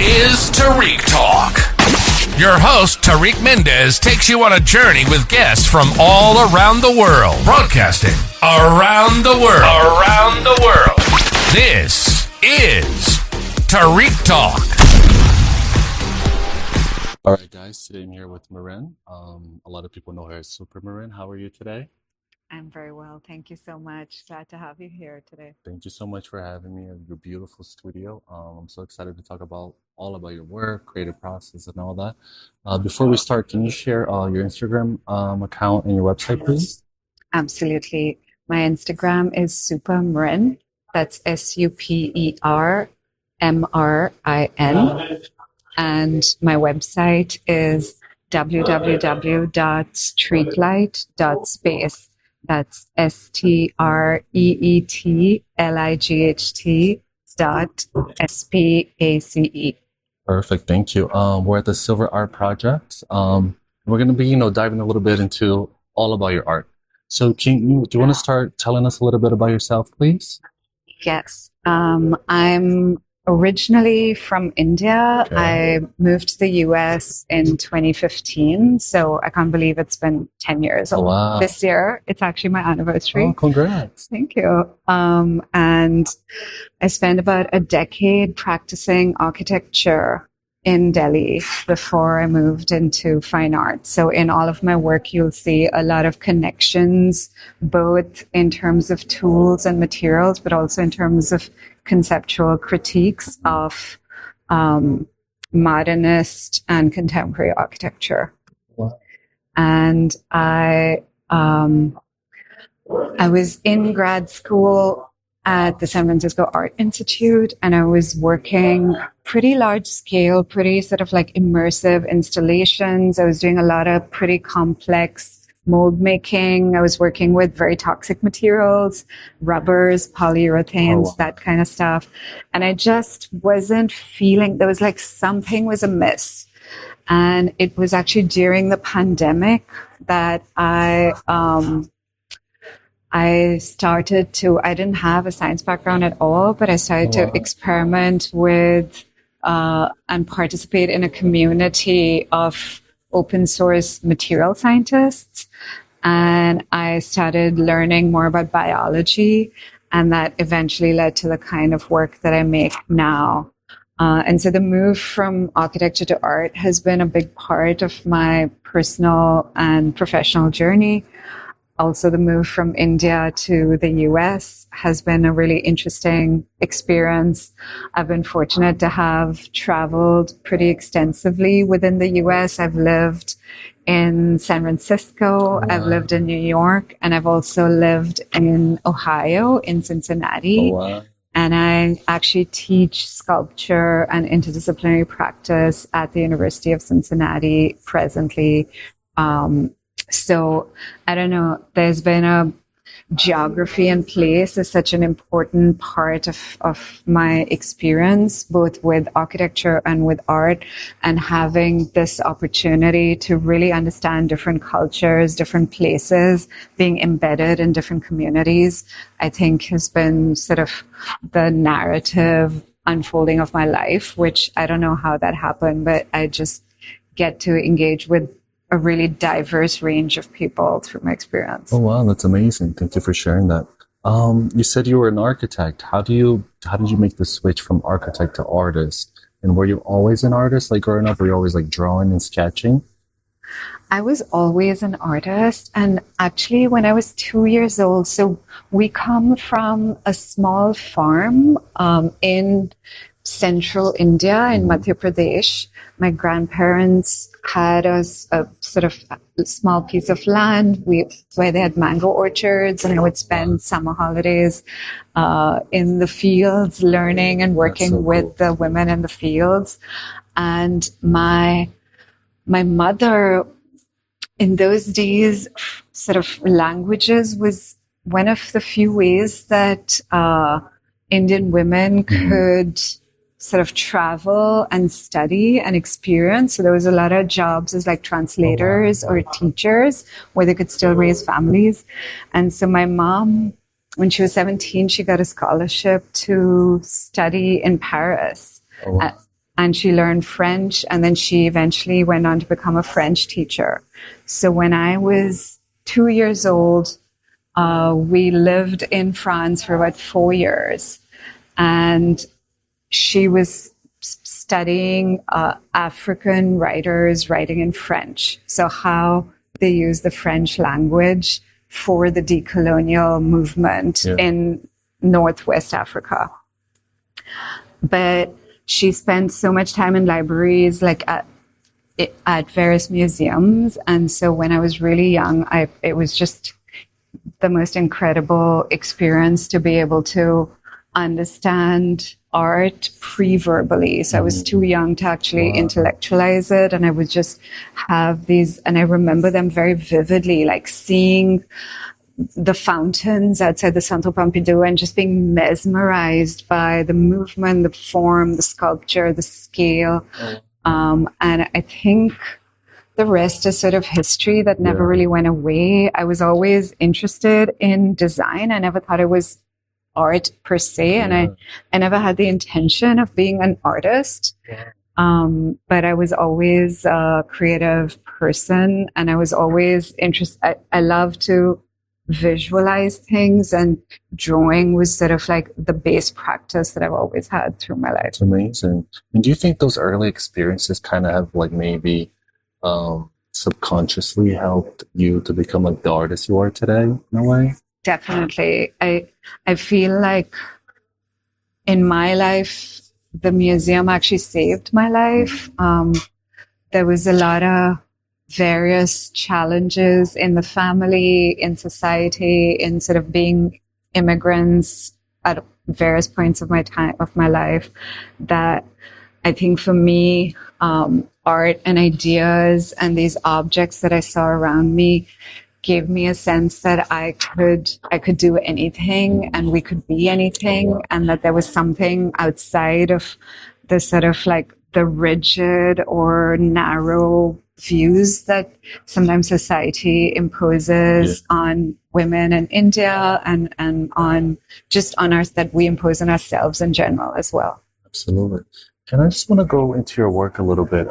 is Tariq Talk. Your host, Tariq Mendez, takes you on a journey with guests from all around the world. Broadcasting around the world. Around the world. This is Tariq Talk. All right, guys. Today I'm here with Marin. A lot of people know her as Supermrin. How are you today? I'm very well. Thank you so much. Glad to have you here today. Thank you so much for having me in your beautiful studio. I'm so excited to talk all about your work, creative process, and all that. Before we start, can you share your Instagram account and your website, please? Absolutely. My Instagram is Supermrin. That's SUPERMRIN. And my website is www.streetlight.space. That's STREETLIGHT.SPACE. Perfect. Thank you. We're at the Silver Art Project. We're going to be, diving a little bit into all about your art. So do you want to start telling us a little bit about yourself, please? Yes. I'm originally from India. Okay. I moved to the US in 2015, so I can't believe it's been 10 years old. Wow. This year. It's actually my anniversary. Oh, congrats. Thank you. And I spent about a decade practicing architecture in Delhi before I moved into fine art. So in all of my work, you'll see a lot of connections, both in terms of tools and materials, but also in terms of conceptual critiques of modernist and contemporary architecture. Wow. And I was in grad school at the San Francisco Art Institute, and I was working pretty large scale, pretty sort of like immersive installations. I was doing a lot of pretty complex mold making. I was working with very toxic materials, rubbers, polyurethanes, that kind of stuff. And I just wasn't feeling, there was like something was amiss. And it was actually during the pandemic that I didn't have a science background at all, but I started to experiment with and participate in a community of open source material scientists. And I started learning more about biology, and that eventually led to the kind of work that I make now. And so the move from architecture to art has been a big part of my personal and professional journey. Also, the move from India to the US has been a really interesting experience. I've been fortunate to have traveled pretty extensively within the US. I've lived in San Francisco, I've lived in New York, and I've also lived in Ohio, in Cincinnati. And I actually teach sculpture and interdisciplinary practice at the University of Cincinnati presently. So I don't know, there's been a geography and place is such an important part of my experience, both with architecture and with art, and having this opportunity to really understand different cultures, different places, being embedded in different communities, I think has been sort of the narrative unfolding of my life, which I don't know how that happened, but I just get to engage with a really diverse range of people through my experience. Oh, wow. That's amazing. Thank you for sharing that. You said you were an architect. How did you make the switch from architect to artist? And were you always an artist? Like growing up, were you always like drawing and sketching? I was always an artist. And actually when I was 2 years old, so we come from a small farm, in central India in Madhya Pradesh. My grandparents had a sort of small piece of land where they had mango orchards, and I would spend summer holidays in the fields learning and working with the women in the fields. And my mother, in those days, sort of languages was one of the few ways that Indian women could sort of travel and study and experience. So there was a lot of jobs as like translators or teachers where they could still raise families. And so my mom, when she was 17, she got a scholarship to study in Paris. and she learned French, and then she eventually went on to become a French teacher. So when I was 2 years old, we lived in France for about 4 years, and she was studying African writers writing in French. So how they use the French language for the decolonial movement in Northwest Africa. But she spent so much time in libraries, like at various museums. And so when I was really young, it was just the most incredible experience to be able to understand art pre-verbally. So I was too young to actually intellectualize it. And I would just have these, and I remember them very vividly, like seeing the fountains outside the Centre Pompidou and just being mesmerized by the movement, the form, the sculpture, the scale. And I think the rest is sort of history that never really went away. I was always interested in design. I never thought it was art per se. And I never had the intention of being an artist. But I was always a creative person, and I was always interested. I love to visualize things, and drawing was sort of like the base practice that I've always had through my life. It's amazing. And do you think those early experiences kind of have like maybe subconsciously helped you to become like the artist you are today in a way? Definitely. I feel like in my life, the museum actually saved my life. There was a lot of various challenges in the family, in society, in sort of being immigrants at various points of my life, that I think for me, art and ideas and these objects that I saw around me gave me a sense that I could do anything, and we could be anything, and that there was something outside of the sort of like the rigid or narrow views that sometimes society imposes on women in India, and on just on us, that we impose on ourselves in general as well. Absolutely. And I just want to go into your work a little bit.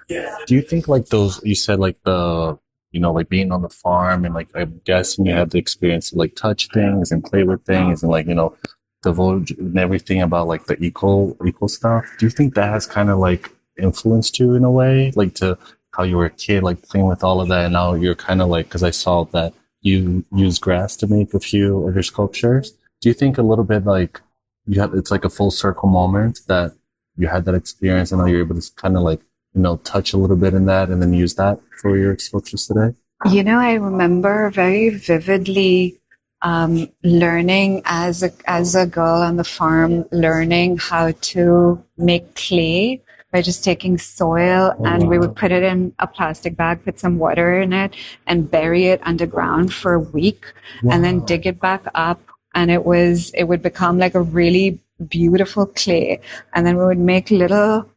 Do you think like those, you said like the, you know, like being on the farm, and like I'm guessing you had the experience to like touch things and play with things and like, you know, divulge and everything about like the eco stuff. Do you think that has kind of like influenced you in a way, like to how you were a kid, like playing with all of that, and now you're kind of like, because I saw that you use grass to make a few of your sculptures. Do you think a little bit like it's like a full circle moment that you had that experience and now you're able to kind of like, you know, touch a little bit in that and then use that for your sculptures today? You know, I remember very vividly learning as a girl on the farm, learning how to make clay by just taking soil, and we would put it in a plastic bag, put some water in it, and bury it underground for a week, and then dig it back up, and it would become like a really beautiful clay, and then we would make little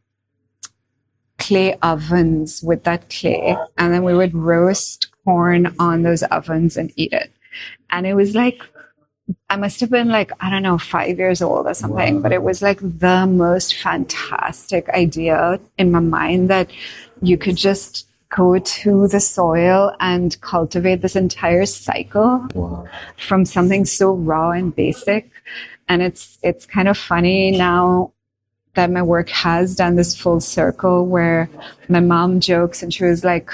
clay ovens with that clay, and then we would roast corn on those ovens and eat it. And it was like, I must have been like, I don't know, 5 years old or something, but it was like the most fantastic idea in my mind, that you could just go to the soil and cultivate this entire cycle from something so raw and basic. And it's kind of funny now that my work has done this full circle, where my mom jokes and she was like,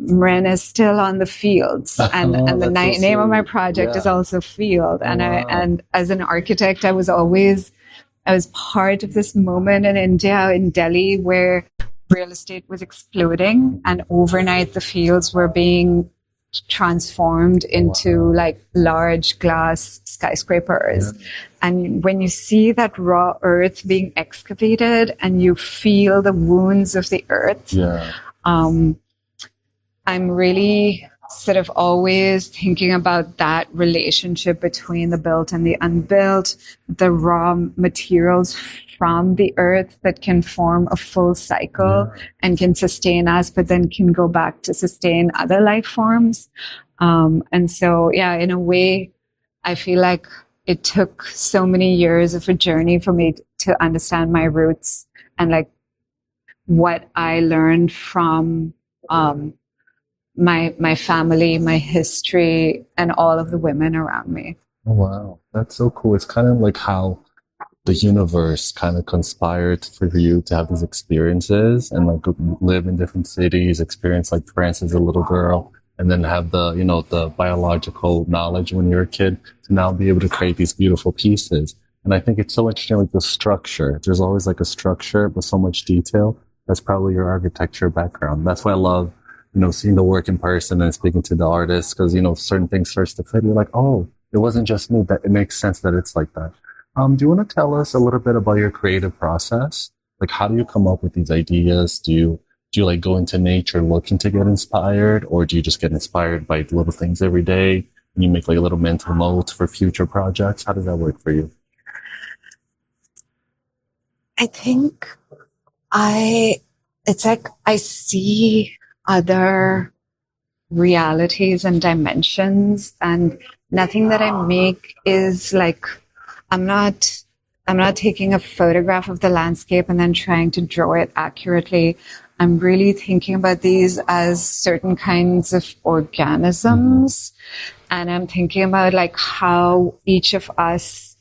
Mrin is still on the fields, and the name of my project is also Field. And and as an architect, I was part of this moment in India, in Delhi, where real estate was exploding, and overnight the fields were being transformed into like large glass skyscrapers. And when you see that raw earth being excavated and you feel the wounds of the earth, I'm really sort of always thinking about that relationship between the built and the unbuilt, the raw materials from the earth that can form a full cycle and can sustain us, but then can go back to sustain other life forms. And so, in a way, I feel like it took so many years of a journey for me to understand my roots and like what I learned from my family, my history, and all of the women around me. Oh, wow. That's so cool. It's kind of like how the universe kind of conspired for you to have these experiences and like live in different cities, experience like France as a little girl, and then have the, you know, the biological knowledge when you're a kid to now be able to create these beautiful pieces. And I think it's so interesting, like the structure. There's always like a structure with so much detail. That's probably your architecture background. That's why I love, you know, seeing the work in person and speaking to the artists, because, you know, certain things starts to fit. You're like, oh, it wasn't just me. That it makes sense that it's like that. Do you want to tell us a little bit about your creative process? Like, how do you come up with these ideas? Do you like go into nature looking to get inspired, or do you just get inspired by little things every day and you make like a little mental notes for future projects? How does that work for you? I think it's like I see other realities and dimensions, and nothing that I make is like, I'm not taking a photograph of the landscape and then trying to draw it accurately. I'm really thinking about these as certain kinds of organisms. And I'm thinking about like how each of us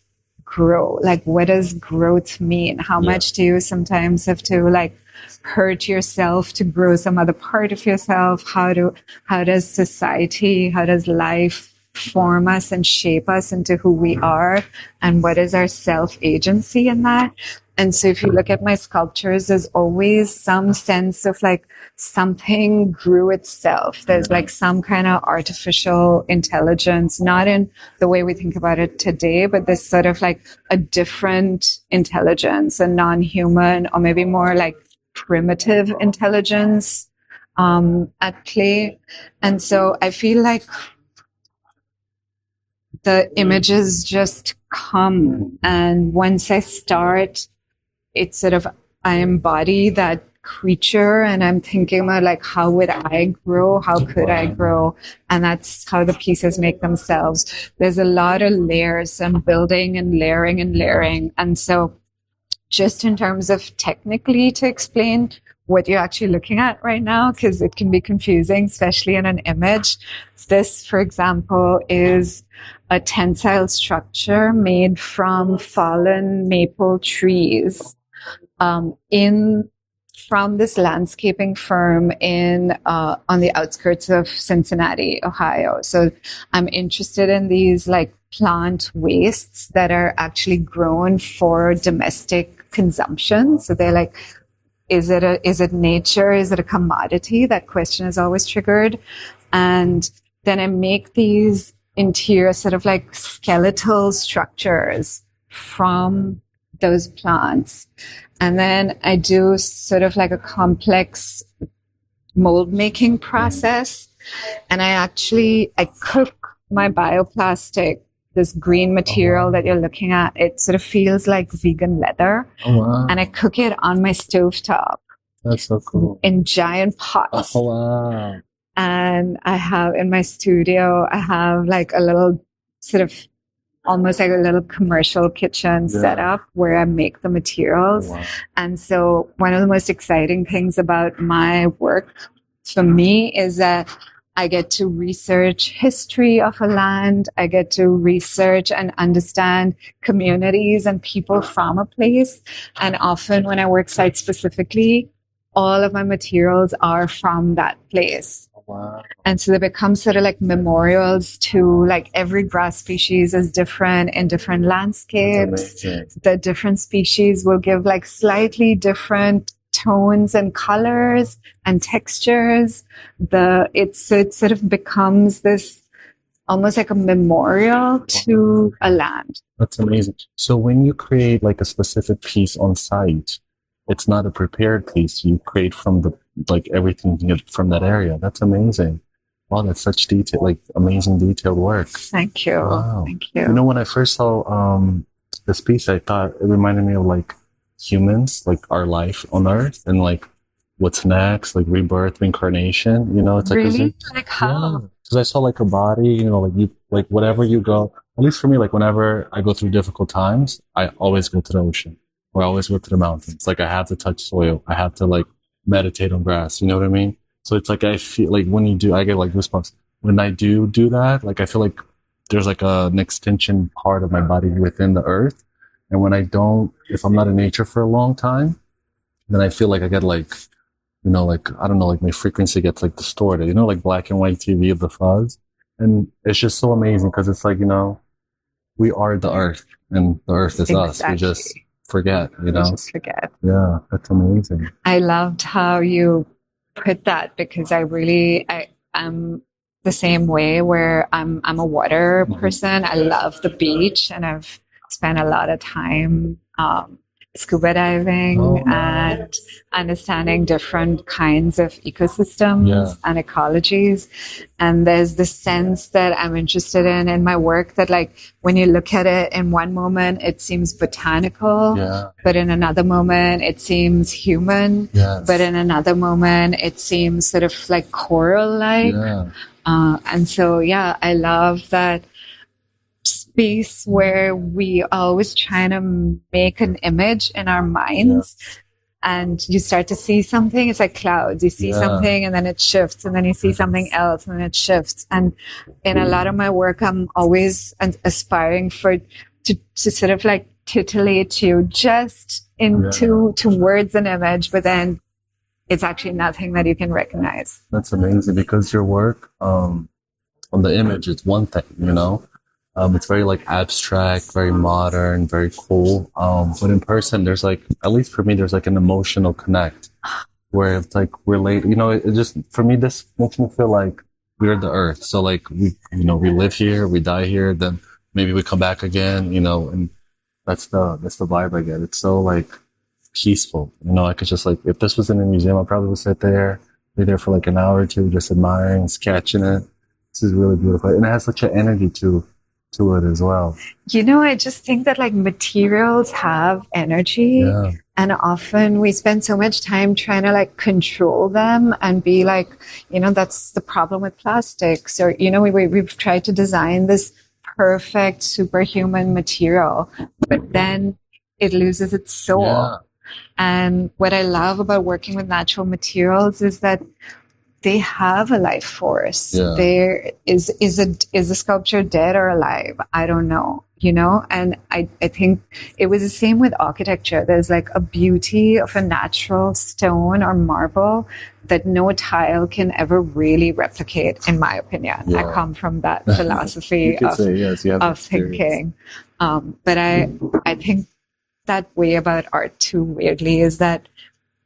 grow. Like, what does growth mean? How much do you sometimes have to like hurt yourself to grow some other part of yourself? How does society, how does life form us and shape us into who we are? And what is our self-agency in that? And so if you look at my sculptures, there's always some sense of like something grew itself. There's like some kind of artificial intelligence, not in the way we think about it today, but this sort of like a different intelligence, a non-human, or maybe more like primitive intelligence at play. And so I feel like the images just come, and once I start, it's sort of, I embody that creature, and I'm thinking about like, how would I grow? How could I grow? And that's how the pieces make themselves. There's a lot of layers and building and layering and layering. And so just in terms of technically to explain what you're actually looking at right now, because it can be confusing, especially in an image. This, for example, is a tensile structure made from fallen maple trees from this landscaping firm on the outskirts of Cincinnati, Ohio. So I'm interested in these like plant wastes that are actually grown for domestic consumption. So they're like, is it nature? Is it a commodity? That question is always triggered. And then I make these interior sort of like skeletal structures from those plants. And then I do sort of like a complex mold making process. And I cook my bioplastic, this green material that you're looking at. It sort of feels like vegan leather. Oh, wow. And I cook it on my stovetop. That's so cool. In giant pots. Oh, wow. And I have in my studio, I have like a little sort of almost like a little commercial kitchen set up where I make the materials. Oh, wow. And so one of the most exciting things about my work for me is that I get to research history of a land. I get to research and understand communities and people from a place. And often when I work site specifically, all of my materials are from that place. Wow. And so they become sort of like memorials to like every grass species is different in different landscapes. The different species will give like slightly different tones and colors and textures. It sort of becomes this almost like a memorial to a land. That's amazing. So when you create like a specific piece on site, it's not a prepared piece. You create from everything you get from that area. That's amazing. Wow, that's such detail, like amazing detailed work. Thank you. Wow. Thank you. You know, when I first saw this piece, I thought it reminded me of like humans, like our life on Earth, and like what's next, like rebirth, reincarnation. You know, it's like really? Like how? Because I saw like a body. You know, like whatever you go. At least for me, like whenever I go through difficult times, I always go to the ocean. or I always go to the mountains. Like I have to touch soil. I have to like meditate on grass. You know what I mean? So it's like, I feel like when you do, I get like goosebumps. When I do that, like I feel like there's like an extension part of my body within the earth. And when I don't, if I'm not in nature for a long time, then I feel like I get like, you know, like, I don't know, like my frequency gets like distorted, you know, like black and white TV of the fuzz. And it's just so amazing because it's like, you know, we are the earth and the earth is us. We just forget, you know? We just forget. Yeah, that's amazing. I loved how you put that because I'm the same way where I'm a water person. I love the beach and I've spent a lot of time scuba diving and understanding different kinds of ecosystems and ecologies. And there's this sense that I'm interested in my work that like when you look at it in one moment, it seems botanical, but in another moment, it seems human, but in another moment, it seems sort of like coral-like. And so, I love that space where we always trying to make an image in our minds and you start to see something. It's like clouds. You see something and then it shifts and then you see something else and then it shifts. And in a lot of my work, I'm always aspiring to sort of like titillate you just into to words and image, but then it's actually nothing that you can recognize. That's amazing because your work on the image is one thing, you know? It's very like abstract, very modern, very cool. But in person, there's like, at least for me, there's like an emotional connect where it's like relate, you know, it just, for me, this makes me feel like we're the earth. So like we live here, we die here, then maybe we come back again, you know, and that's the vibe I get. It's so like peaceful. You know, I could just like, if this was in a museum, I probably would sit there, be there for like an hour or two, just admiring, sketching it. This is really beautiful. And it has such an energy to it as well. You know, I just think that like materials have energy and often we spend so much time trying to like control them and be like, you know, that's the problem with plastics or, you know, we've tried to design this perfect superhuman material, but then it loses its soul. And what I love about working with natural materials is that they have a life force. There is a sculpture dead or alive? I don't know, you know? And I think it was the same with architecture. There's like a beauty of a natural stone or marble that no tile can ever really replicate, in my opinion. I come from that philosophy of thinking. But I think that way about art too, weirdly, is that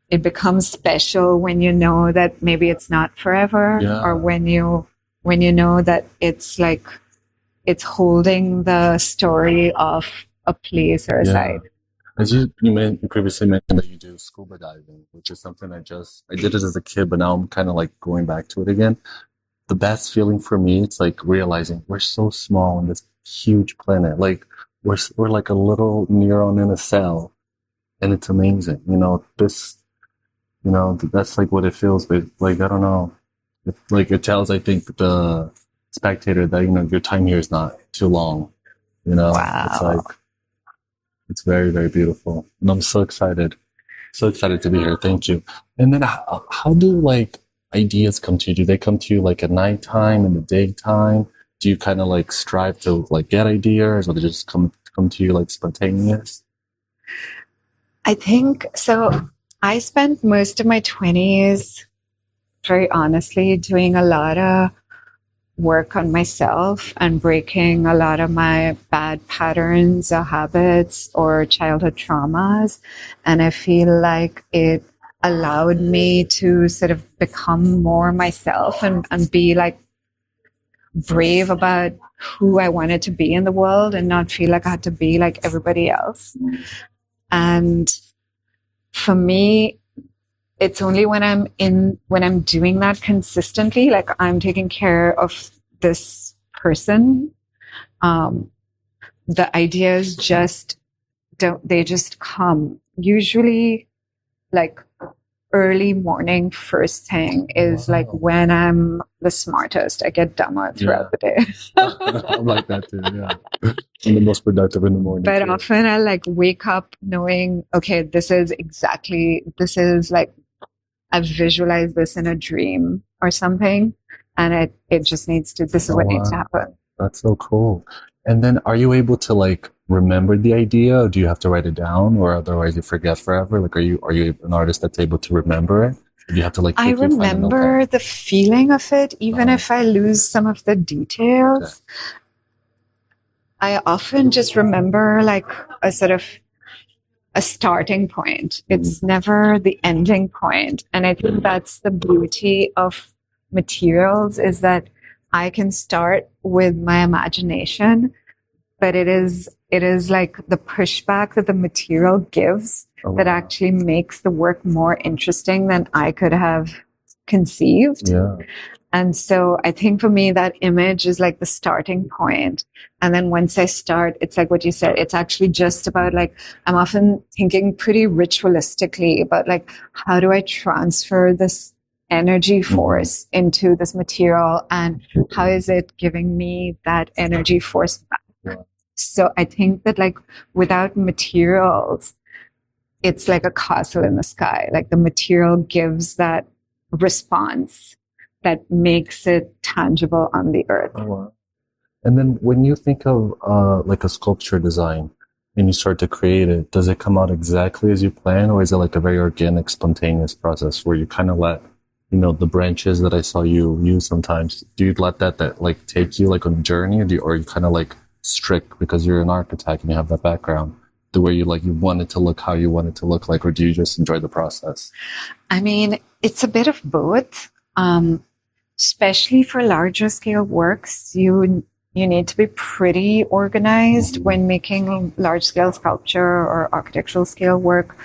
it becomes special when you know that maybe it's not forever, or when you know that it's like it's holding the story of a place or a site. As you previously mentioned that you do scuba diving, which is something I did it as a kid, but now I'm kind of like going back to it again. The best feeling for me, it's like realizing we're so small in this huge planet. Like we're like a little neuron in a cell, and it's amazing. You know, that's like what it feels like. I don't know. It tells, I think, the spectator that, you know, your time here is not too long. You know, it's like, it's very, very beautiful. And I'm so excited to be here. Thank you. And then how do like ideas come to you? Do they come to you like at nighttime, in the daytime? Do you kind of like strive to like get ideas, or they just come to you like spontaneous? I think so. I spent most of my 20s, very honestly, doing a lot of work on myself and breaking a lot of my bad patterns or habits or childhood traumas. And I feel like it allowed me to sort of become more myself and be like brave about who I wanted to be in the world and not feel like I had to be like everybody else. And for me, it's only when I'm doing that consistently, like I'm taking care of this person, the ideas just come. Usually, like early morning first thing is like when I'm the smartest. I get dumber throughout the day. I'm like that too, yeah. I'm the most productive in the morning. But often I like wake up knowing, okay, this is like, I've visualized this in a dream or something. And it just needs to, this is what needs to happen. That's so cool. And then are you able to like remember the idea, or do you have to write it down, or otherwise you forget forever? Like, are you an artist that's able to remember it? Or do you have to like, I remember the feeling of it, even if I lose some of the details. Okay. I often just remember like a sort of a starting point. It's never the ending point. And I think that's the beauty of materials, is that I can start with my imagination, but it is like the pushback that the material gives that actually makes the work more interesting than I could have conceived. Yeah. And so I think for me, that image is like the starting point. And then once I start, it's like what you said, it's actually just about like, I'm often thinking pretty ritualistically about like, how do I transfer this energy force into this material, and how is it giving me that energy force back? Yeah. So I think that like without materials, it's like a castle in the sky. Like the material gives that response that makes it tangible on the earth. Oh, wow. And then when you think of like a sculpture design and you start to create it, does it come out exactly as you plan, or is it like a very organic, spontaneous process where you kind of let, you know, the branches that I saw you use sometimes, do you let that like take you like on a journey, or you kind of like strict because you're an architect and you have that background, the way you like, you want it to look how you want it to look like, or do you just enjoy the process? I mean, it's a bit of both. Especially for larger scale works, you need to be pretty organized when making large scale sculpture or architectural scale work.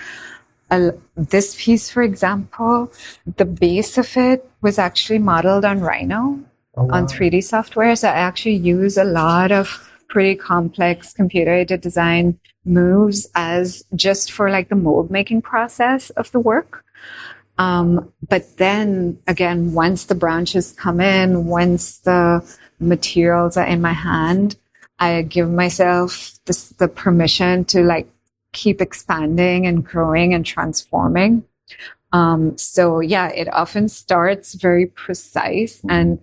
This piece, for example, the base of it was actually modeled on Rhino on 3D software. So I actually use a lot of pretty complex computer-aided design moves as just for like the mold making process of the work. But then again, once the branches come in, once the materials are in my hand, I give myself the permission to like keep expanding and growing and transforming. So yeah, it often starts very precise, and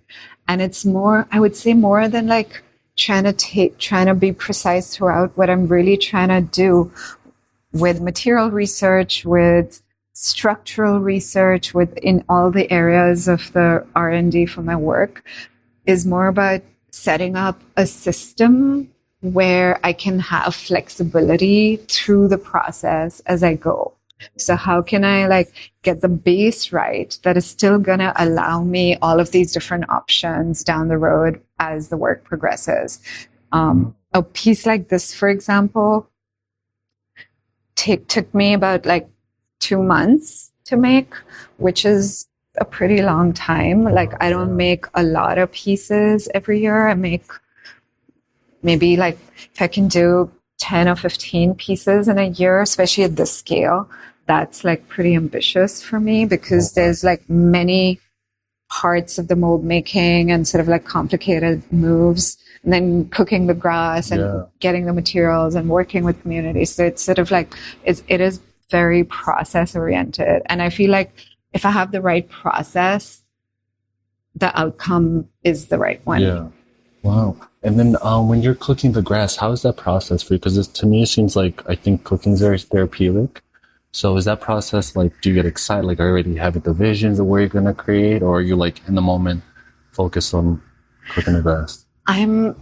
it's more, I would say, more than like trying to be precise throughout. What I'm really trying to do with material research, with structural research, within all the areas of the R&D for my work, is more about setting up a system where I can have flexibility through the process as I go. So how can I like get the base right that is still going to allow me all of these different options down the road as the work progresses? A piece like this, for example, took me about like 2 months to make, which is a pretty long time. Like I don't make a lot of pieces every year. I make maybe like, if I can do 10 or 15 pieces in a year, especially at this scale, that's like pretty ambitious for me, because there's like many parts of the mold making and sort of like complicated moves, and then cooking the grass and getting the materials and working with communities. So it's sort of like, it is very process oriented. And I feel like if I have the right process, the outcome is the right one. Yeah. Wow. And then when you're cooking the grass, how is that process for you? Because to me, it seems like, I think cooking is very therapeutic. So is that process like, do you get excited? Like, already have the visions of where you're going to create, or are you like in the moment focused on cooking the grass? I'm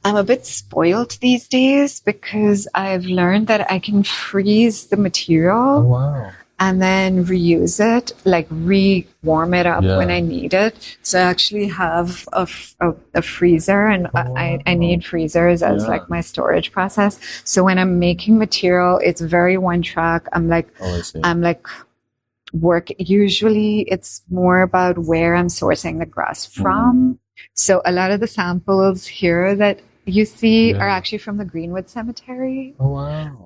a bit spoiled these days, because I've learned that I can freeze the material and then reuse it, like re-warm it up when I need it. So I actually have a freezer, and I need freezers as like my storage process. So when I'm making material, it's very one track. Usually it's more about where I'm sourcing the grass from. So a lot of the samples here that you see are actually from the Greenwood Cemetery.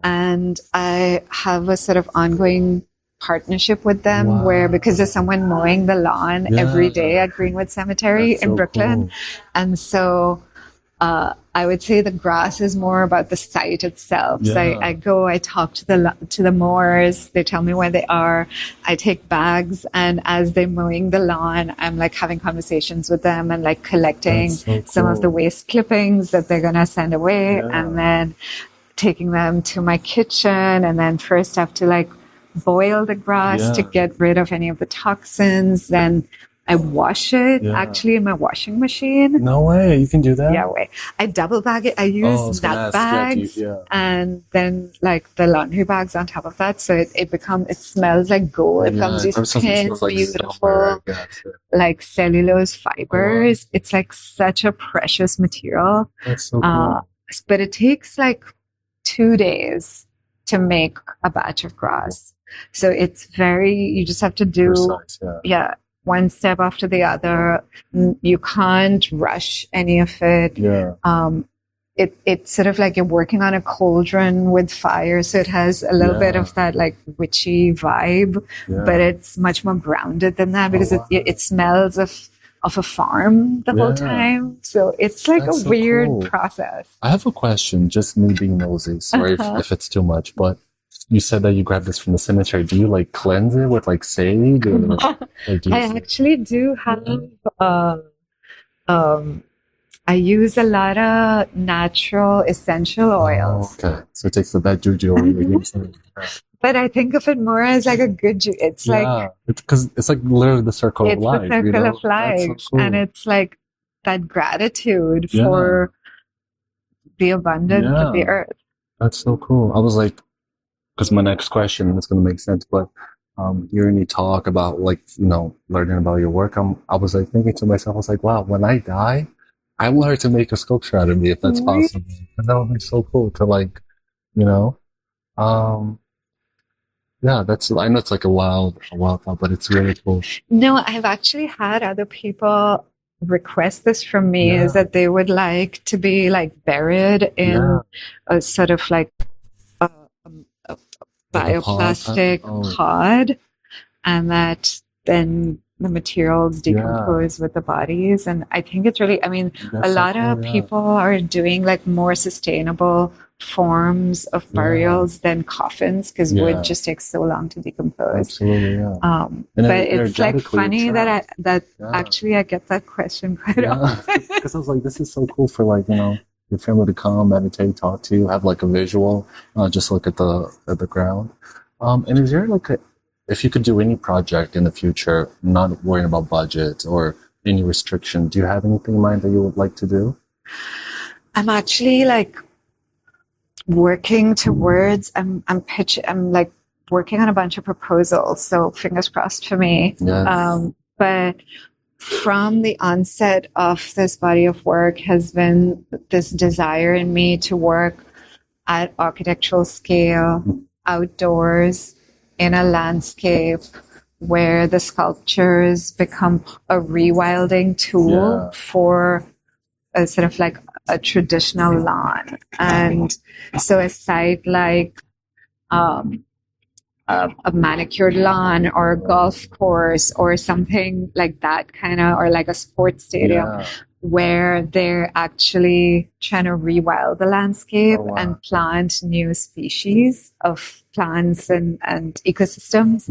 And I have a sort of ongoing partnership with them where, because there's someone mowing the lawn every day at Greenwood Cemetery in Brooklyn. Cool. And so, I would say the grass is more about the site itself. Yeah. So I go, I talk to the mowers. They tell me where they are. I take bags, and as they're mowing the lawn, I'm like having conversations with them and like collecting some of the waste clippings that they're gonna send away, and then taking them to my kitchen. And then first I have to like boil the grass to get rid of any of the toxins. Then I wash it actually in my washing machine. No way, you can do that? Yeah, way. I double bag it. I use nut bags and then like the laundry bags on top of that. So it smells like gold. It becomes these thin, like beautiful, like cellulose fibers. It's like such a precious material. That's so cool. But it takes like 2 days to make a batch of grass. So it's you just have to do, one step after the other. You can't rush any of it. It's sort of like you're working on a cauldron with fire. So it has a little bit of that like witchy vibe, but it's much more grounded than that because it smells of a farm the whole time. So it's like a weird process. I have a question, just me being nosy. Sorry if it's too much, but you said that you grabbed this from the cemetery. Do you like cleanse it with like sage? Or I actually do have, I use a lot of natural essential oils. Okay. So it takes the bad juju. But I think of it more as like a good it's like, it's like literally the circle of life. It's the circle of life. So cool. And it's like that gratitude for the abundance of the earth. That's so cool. I was like, because my next question is going to make sense, but hearing you talk about like, learning about your work, I was like thinking to myself, I was like, wow, when I die, I want her to make a sculpture out of me if that's possible. And that would be so cool to like, I know it's like a wild thought, but it's really cool. No, I've actually had other people request this from me is that they would like to be like buried in a sort of like a bioplastic pod, and that then the materials decompose with the bodies. And I think it's really, a lot of people are doing like more sustainable forms of burials than coffins because wood just takes so long to decompose. Absolutely, but it's like funny that actually I get that question quite often. Because I was like, this is so cool for like, your family to come, meditate, talk to you, have like a visual, just look at the ground. And is there like if you could do any project in the future, not worrying about budget or any restriction, do you have anything in mind that you would like to do? I'm actually like working towards, I'm like working on a bunch of proposals. So fingers crossed for me. Yes. But from the onset of this body of work has been this desire in me to work at architectural scale, outdoors, in a landscape where the sculptures become a rewilding tool for a sort of like a traditional lawn. And so a site like a manicured lawn or a golf course or something like that kind of, or like a sports stadium where they're actually trying to rewild the landscape and plant new species of plants and ecosystems.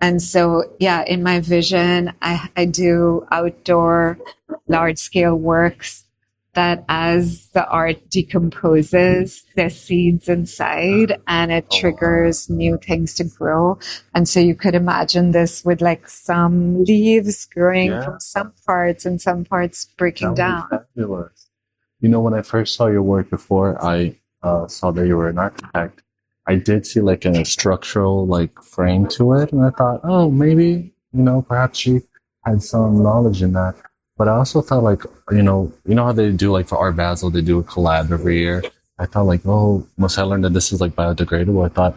And so, in my vision, I do outdoor large scale works that as the art decomposes, there's seeds inside and it triggers new things to grow. And so you could imagine this with like some leaves growing from some parts and some parts breaking down. Fabulous. When I first saw your work before I saw that you were an architect, I did see like a structural like frame to it. And I thought, oh, maybe, perhaps she had some knowledge in that. But I also thought like, how they do like for Art Basel, they do a collab every year. I thought like, once I learned that this is like biodegradable, I thought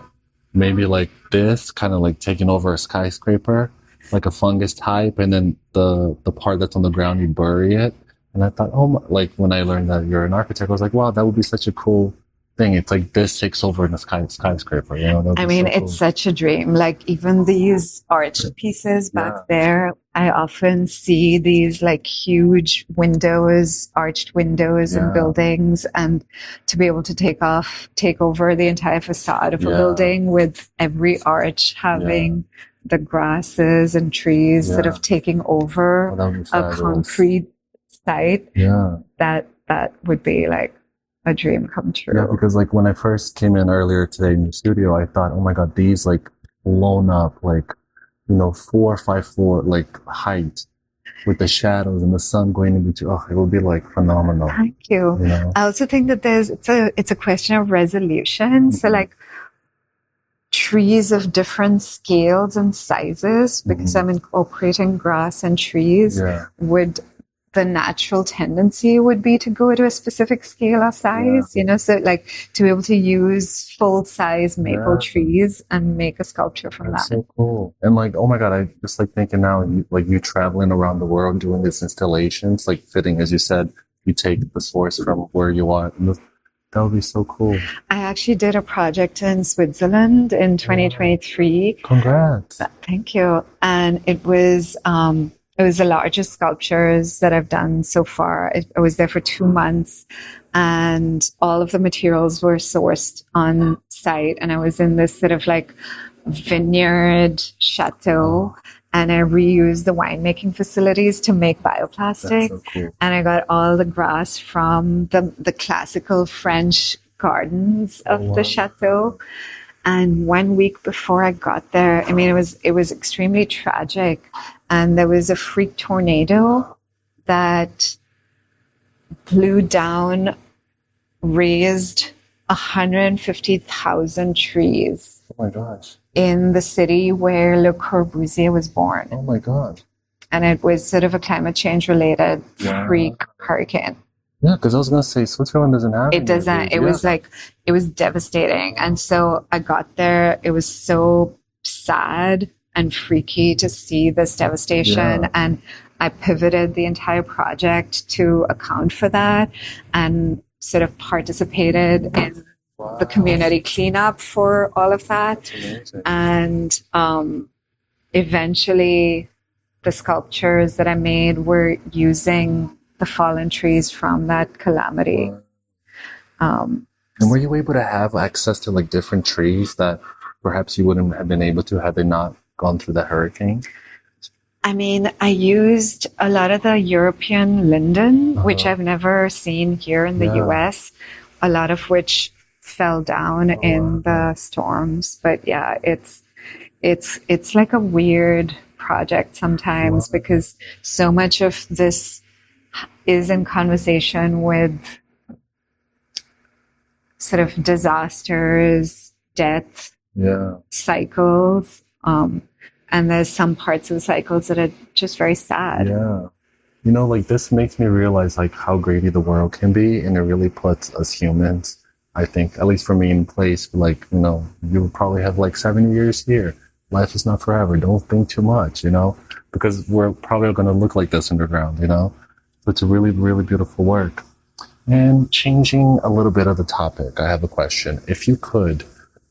maybe like this kind of like taking over a skyscraper, like a fungus type. And then the part that's on the ground, you bury it. And I thought, like when I learned that you're an architect, I was like, wow, that would be such a cool thing. It's like this takes over in the skyscraper, you know? That'd I be mean, so cool. it's such a dream. Like even these arched pieces back there, I often see these like huge windows, arched windows in buildings, and to be able to take over the entire facade of a building with every arch having the grasses and trees that have taken over a concrete site. Yeah. That would be like a dream come true. Yeah, because like when I first came in earlier today in the studio, I thought, oh my God, these like blown up, like, you know, 4 or 5 floor, like height with the shadows and the sun going in between. Oh, it will be like phenomenal. Thank you. You know? I also think that it's a question of resolution. So like trees of different scales and sizes, because I'm incorporating grass and trees, the natural tendency would be to go to a specific scale or size, you know, so like to be able to use full size maple trees and make a sculpture from That's that. so cool. And like, oh my God, I just like thinking now, you traveling around the world doing these installations, like fitting, as you said, you take the source from where you are. That would be so cool. I actually did a project in Switzerland in 2023. Congrats. Thank you. And it was the largest sculptures that I've done so far. I was there for 2 months, and all of the materials were sourced on site. And I was in this sort of like vineyard chateau, and I reused the winemaking facilities to make bioplastic. That's so cool. And I got all the grass from the classical French gardens of the chateau. And 1 week before I got there, I mean, it was extremely tragic. And there was a freak tornado that blew down, razed 150,000 trees. Oh my gosh. In the city where Le Corbusier was born. Oh my God. And it was sort of a climate change related freak hurricane. Yeah, because I was going to say Switzerland doesn't have it. Doesn't. It was like, it was devastating. And so I got there. It was so sad and freaky to see this devastation. And I pivoted the entire project to account for that and sort of participated in the community cleanup for all of that. And eventually the sculptures that I made were using the fallen trees from that calamity. And were you able to have access to like different trees that perhaps you wouldn't have been able to had they not gone through the hurricane? I mean, I used a lot of the European linden, which I've never seen here in the US, a lot of which fell down in the storms. But yeah, it's like a weird project sometimes because so much of this is in conversation with sort of disasters, death, cycles. And there's some parts of the cycles that are just very sad. Yeah. You know, like this makes me realize like how greedy the world can be, and it really puts us humans, I think, at least for me, in place. Like, you know, you probably have like 7 years here. Life is not forever. Don't think too much, you know, because we're probably going to look like this underground, you know. So it's a really, really beautiful work. And changing a little bit of the topic, I have a question. If you could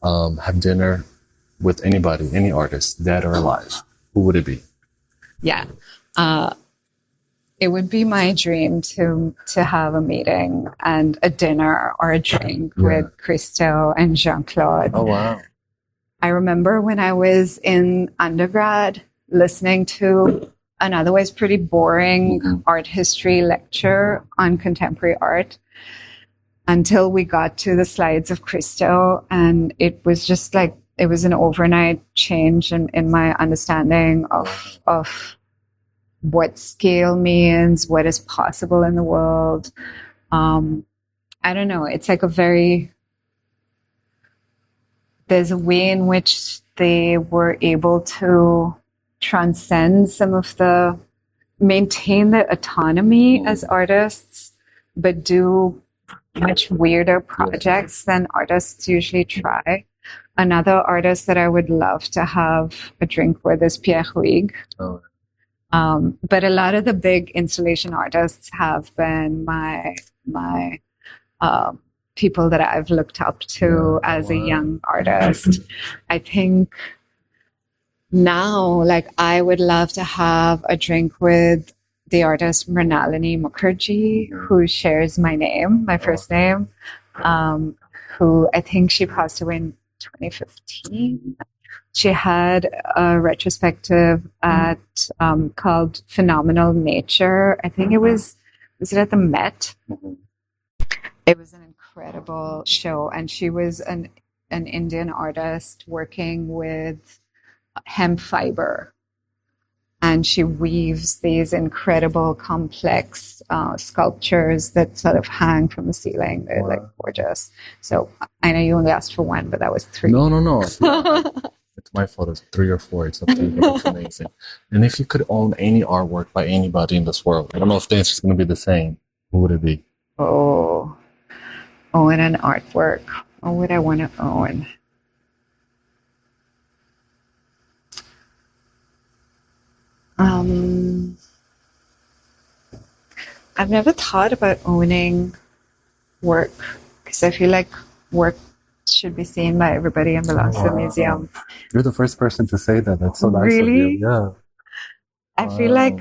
have dinner with anybody, any artist, dead or alive, who would it be? Yeah. It would be my dream to have a meeting and a dinner or a drink with Christo and Jean-Claude. Oh, wow. I remember when I was in undergrad listening to an otherwise pretty boring art history lecture on contemporary art until we got to the slides of Christo, and it was just like, it was an overnight change in my understanding of what scale means, what is possible in the world. I don't know. It's like there's a way in which they were able to transcend maintain the autonomy as artists, but do much weirder projects than artists usually try. Another artist that I would love to have a drink with is Pierre Huyghe. But a lot of the big installation artists have been my people that I've looked up to as a young artist. I think now, like, I would love to have a drink with the artist Mrinalini Mukherjee, who shares my name, my first name, who I think she passed away in 2015. She had a retrospective at called Phenomenal Nature. I think was it at the Met? It was an incredible show, and she was an Indian artist working with hemp fiber, and she weaves these incredible complex sculptures that sort of hang from the ceiling. They're like gorgeous. So I know you only asked for one, but that was 3. No. It's my fault. It's 3 or 4. It's up to you, but it's amazing. And if you could own any artwork by anybody in this world, I don't know if the answer is going to be the same. Who would it be? Oh, own an artwork. What would I want to own? I've never thought about owning work because I feel like work should be seen by everybody and belongs to the museum. You're the first person to say that. That's so nice of you. Yeah. I feel like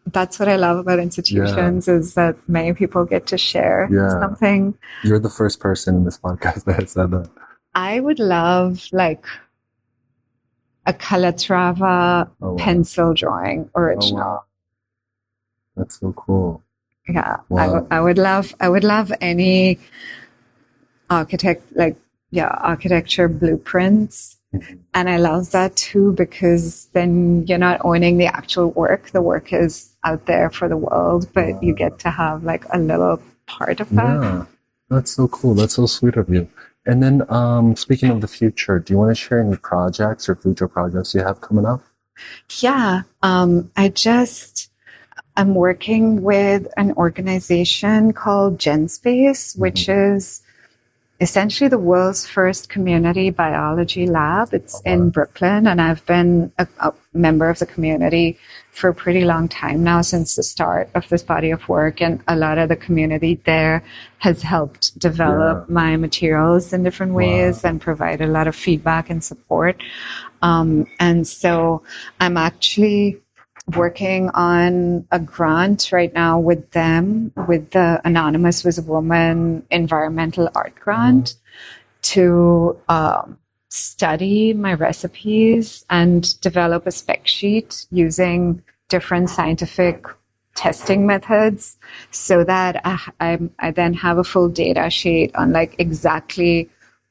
that's what I love about institutions is that many people get to share something. You're the first person in this podcast that has said that. I would love like a Calatrava pencil drawing original. Oh, wow. That's so cool. Yeah. Wow. I would love any architecture blueprints. And I love that too, because then you're not owning the actual work. The work is out there for the world, but you get to have like a little part of that. Yeah, that's so cool. That's so sweet of you. And then speaking of the future, do you want to share any projects or future projects you have coming up? Yeah. I'm working with an organization called GenSpace, which is essentially the world's first community biology lab. It's in Brooklyn, and I've been a member of the community for a pretty long time now, since the start of this body of work. And a lot of the community there has helped develop my materials in different ways and provide a lot of feedback and support. And so I'm actually working on a grant right now with them, with the Anonymous Was a Woman Environmental Art Grant, to study my recipes and develop a spec sheet using different scientific testing methods, so that I then have a full data sheet on like exactly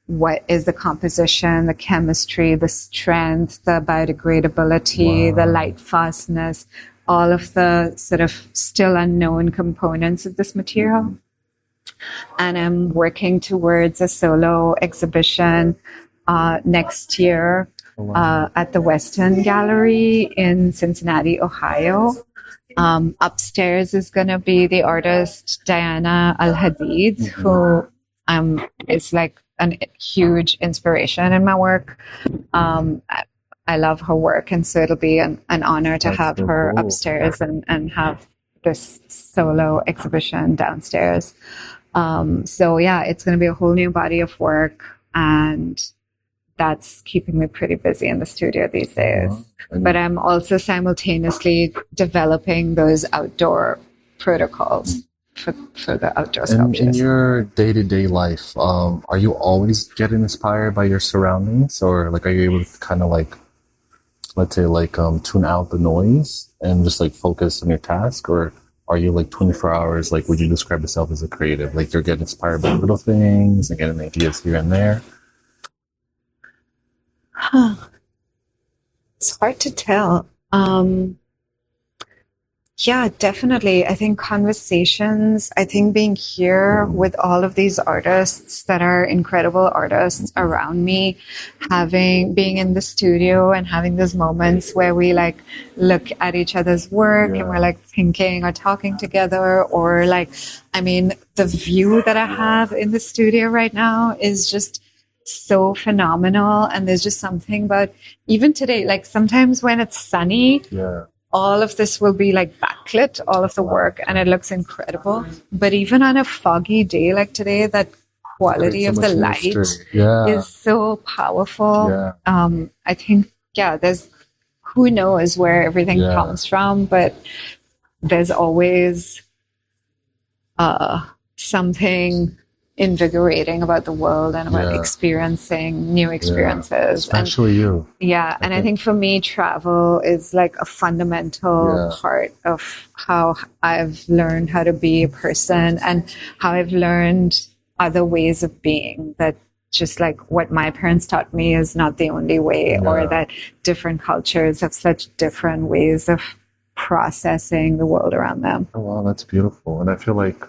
what is the composition, the chemistry, the strength, the biodegradability, the light fastness, all of the sort of still unknown components of this material. And I'm working towards a solo exhibition next year at the Western Gallery in Cincinnati, Ohio. Upstairs is going to be the artist Diana Al-Hadid, who is like a huge inspiration in my work. I love her work, and so it'll be an honor to have her upstairs and have this solo exhibition downstairs. So yeah, it's going to be a whole new body of work, and that's keeping me pretty busy in the studio these days. But I'm also simultaneously developing those outdoor protocols for the outdoor sculptures. In your day-to-day life, are you always getting inspired by your surroundings, or like are you able to kind of like, let's say like tune out the noise and just like focus on your task, or are you like 24 hours, like would you describe yourself as a creative, like you're getting inspired by little things and getting ideas here and there? It's hard to tell. Yeah, definitely. I think conversations, I think being here with all of these artists that are incredible artists around me, being in the studio and having those moments where we like look at each other's work and we're like thinking or talking together, or like, I mean, the view that I have in the studio right now is just so phenomenal. And there's just something about, even today, like sometimes when it's sunny, all of this will be like backlit, all of the work, and it looks incredible. But even on a foggy day like today, that quality of the light is so powerful. I think, there's, who knows where everything comes from, but there's always something invigorating about the world and about experiencing new experiences. Especially you. Yeah. And I think for me, travel is like a fundamental part of how I've learned how to be a person and how I've learned other ways of being, that just like what my parents taught me is not the only way, or that different cultures have such different ways of processing the world around them. Oh, wow, that's beautiful. And I feel like,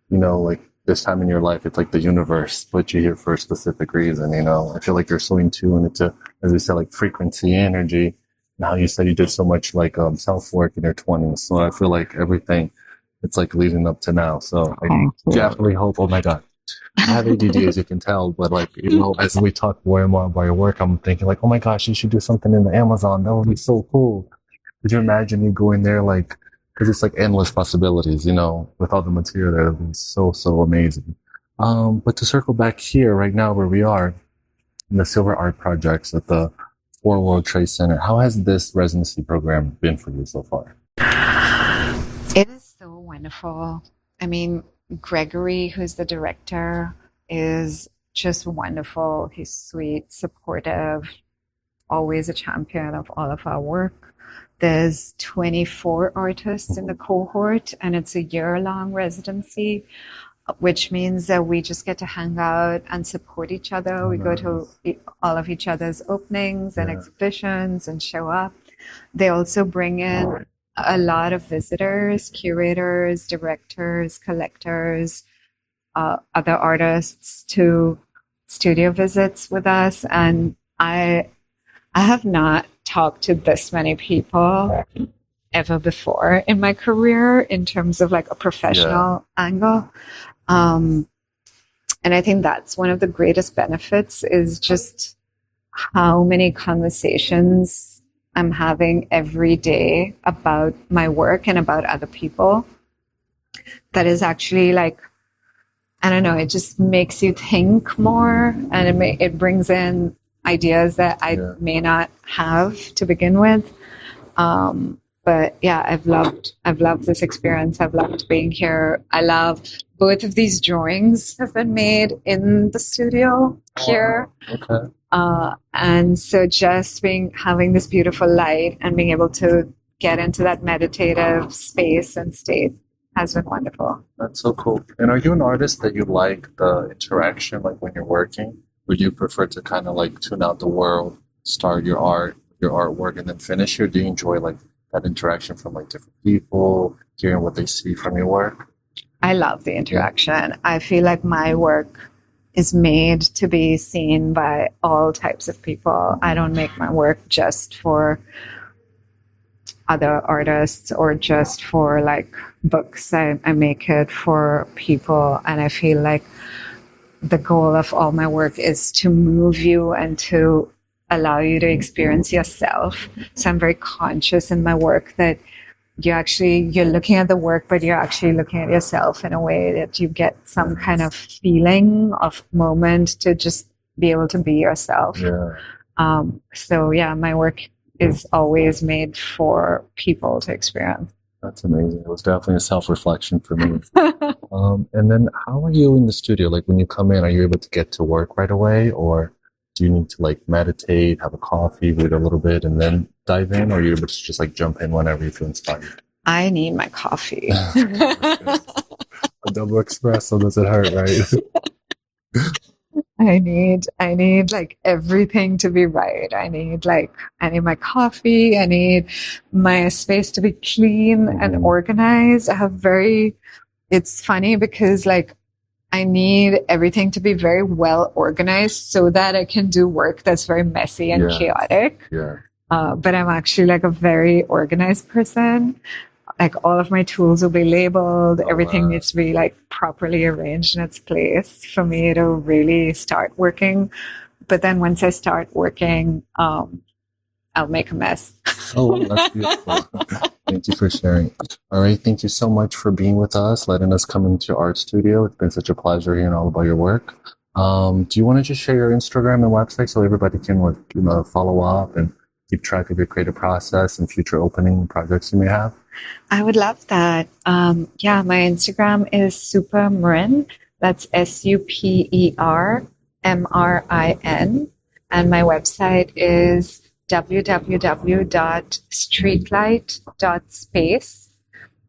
you know, like this time in your life, it's like the universe put you here for a specific reason, you know. I feel like you're so in tune into, as we said, like frequency, energy. Now you said you did so much like self-work in your 20s. So I feel like everything, it's like leading up to now. So I definitely hope, oh my God, I have ADD, as you can tell, but like, you know, as we talk more and more about your work, I'm thinking like, oh my gosh, you should do something in the Amazon. That would be so cool. Could you imagine you going there, like, because it's like endless possibilities, you know, with all the material that would be so, so amazing. But to circle back here right now where we are in the Silver Art Projects at the 4 World Trade Center, how has this residency program been for you so far? It is so wonderful. I mean, Gregory, who's the director, is just wonderful. He's sweet, supportive, always a champion of all of our work. There's 24 artists in the cohort, and it's a year-long residency, which means that we just get to hang out and support each other. We go to all of each other's openings and exhibitions and show up. They also bring in a lot of visitors, curators, directors, collectors, other artists to studio visits with us. And I have not talked to this many people ever before in my career in terms of like a professional angle. And I think that's one of the greatest benefits, is just how many conversations I'm having every day about my work and about other people. That is actually like, I don't know, it just makes you think more, and it brings in ideas that I may not have to begin with. But yeah, I've loved this experience. I've loved being here. I love both of these drawings have been made in the studio here. Okay. And so just having this beautiful light and being able to get into that meditative space and state has been wonderful. That's so cool. And are you an artist that you like the interaction, like when you're working? Would you prefer to kind of like tune out the world, start your artwork, and then finish, or do you enjoy like that interaction from like different people, hearing what they see from your work? I love the interaction. I feel like my work is made to be seen by all types of people. I don't make my work just for other artists or just for like books. I make it for people, and I feel like the goal of all my work is to move you and to allow you to experience yourself. So I'm very conscious in my work that you're looking at the work, but you're actually looking at yourself in a way that you get some kind of feeling of moment to just be able to be yourself. So yeah, my work is always made for people to experience. That's amazing. It was definitely a self-reflection for me. And then how are you in the studio? Like when you come in, are you able to get to work right away, or do you need to like meditate, have a coffee, read a little bit, and then dive in, or are you able to just like jump in whenever you feel inspired? I need my coffee. A double espresso doesn't hurt, right? I need like everything to be right. I need my coffee. I need my space to be clean and organized. It's funny because like I need everything to be very well organized so that I can do work that's very messy and chaotic. But I'm actually like a very organized person. Like all of my tools will be labeled. Everything needs to be like properly arranged in its place for me to really start working. But then once I start working, I'll make a mess. Oh, that's beautiful. Thank you for sharing. All right. Thank you so much for being with us, letting us come into your art studio. It's been such a pleasure hearing all about your work. Do you want to just share your Instagram and website so everybody can follow up and keep track of your creative process and future opening projects you may have? I would love that. My Instagram is Supermrin. That's SUPERMRIN. And my website is www.streetlight.space.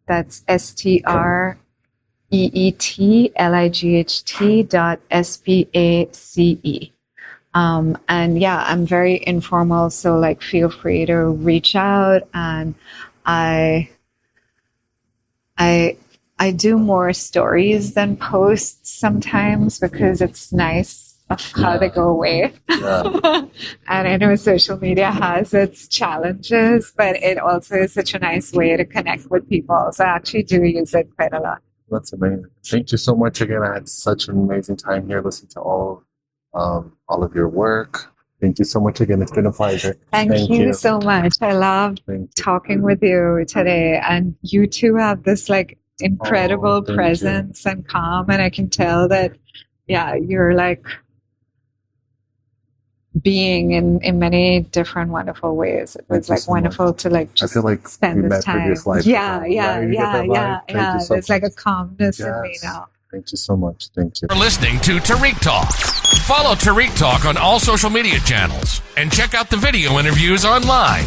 That's STREETLIGHT.SPACE. I'm very informal, so like feel free to reach out. And I do more stories than posts sometimes because it's nice of how they go away. Yeah. And I know social media has its challenges, but it also is such a nice way to connect with people. So I actually do use it quite a lot. That's amazing. Thank you so much again. I had such an amazing time here listening to all of your work. Thank you so much again. It's been a pleasure. Thank you so much. I loved talking with you today. And you two have this like incredible presence and calm. And I can tell that, you're like being in many different wonderful ways. It was like wonderful to like just spend this time. Yeah. There's like a calmness in me now. Thank you so much. Thank you for listening to Tariq Talk. Follow Tariq Talk on all social media channels and check out the video interviews online.